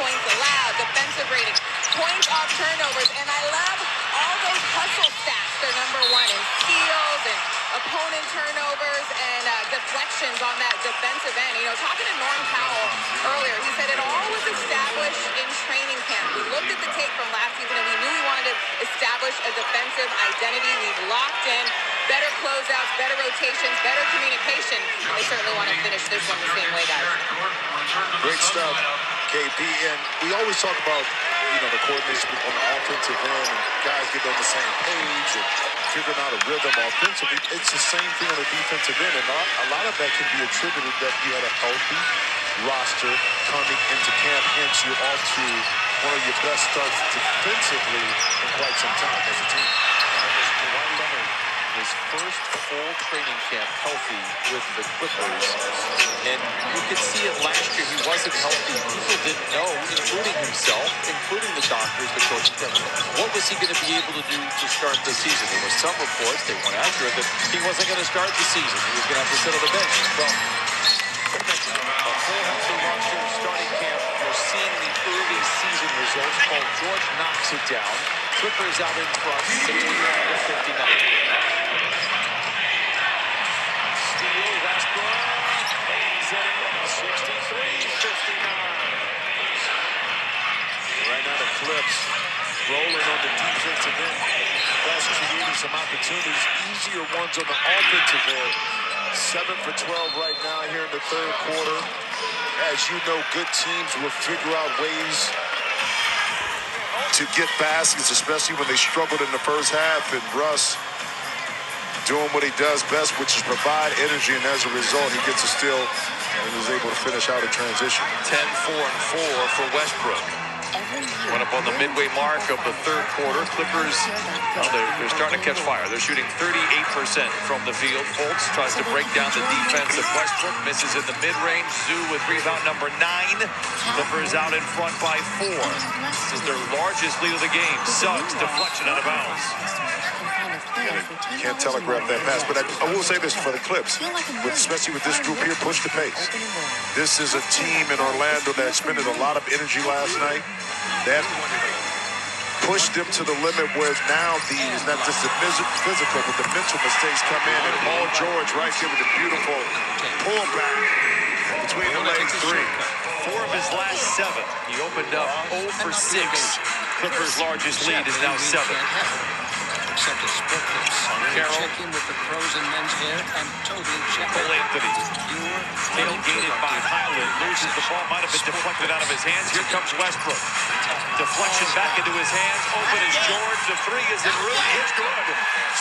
points allowed, defensive rating, points off turnovers, and I love all those hustle stats. They're number one in steals and opponent turnovers and deflections on that defensive end. You know, talking to Norm Powell earlier, he said it all was established in training camp. We looked at the tape from last season and we knew we wanted to establish a defensive identity. We've locked in better closeouts, better rotations, better communication. They certainly want to finish this one the same way, guys. Great stuff, KP. And we always talk about, the coordination on the offensive end and guys get on the same page and figuring out a rhythm offensively. It's the same thing on the defensive end, and a lot of that can be attributed that you had a healthy roster coming into camp. Hence, you're off to one of your best starts defensively in quite some time as a team. His first full training camp healthy with the Clippers, and you could see it last year. He wasn't healthy. People didn't know, including himself, including the doctors, the coaching staff. What was he going to be able to do to start the season? There were some reports, they went after it, that he wasn't going to start the season. He was going to have to sit on the bench. Well, a full healthy roster starting camp. We're seeing the early season results. Paul George knocks it down. Clippers out in front, 61-59. Right now the Clips rolling on the defensive end. That's creating some opportunities. Easier ones on the offensive end. 7 for 12 right now here in the third quarter. As you know, good teams will figure out ways to get baskets, especially when they struggled in the first half. And Russ doing what he does best, which is provide energy, and as a result, he gets a steal and is able to finish out a transition. 10-4-4 for Westbrook. Went up on the midway mark of the third quarter. Clippers, they're starting to catch fire. They're shooting 38% from the field. Fultz tries to break down the defense of Westbrook. Misses in the mid-range. Zoo with rebound number 9. Clippers out in front by 4. This is their largest lead of the game. Suggs, deflection out of bounds. Can't telegraph that pass, but I will say this for the Clips, especially with this group here, push the pace. This is a team in Orlando that expended a lot of energy last night. That pushed them to the limit where now these, not just the physical, but the mental mistakes come in. And Paul George right there with a beautiful pullback between the legs 3. 4 of his last 7. He opened up 0 for 6. Clippers' largest lead is now 7. Carroll. With the frozen men's hair and totally Cole Anthony. Tailgated by Highland. Loses the ball. Might have been deflected out of his hands. Here comes Westbrook. Deflection back into his hands. Open is George. The 3 is in room. It's good.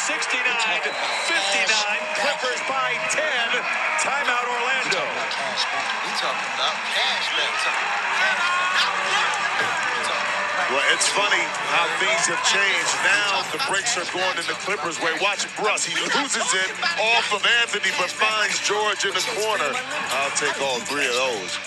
69-59. Clippers by 10. Timeout Orlando. We talking about cash back. Well, it's funny how things have changed. Now the breaks are going in the Clippers' way. Watch Russ. He loses it off of Anthony, but finds George in the corner. I'll take all 3 of those.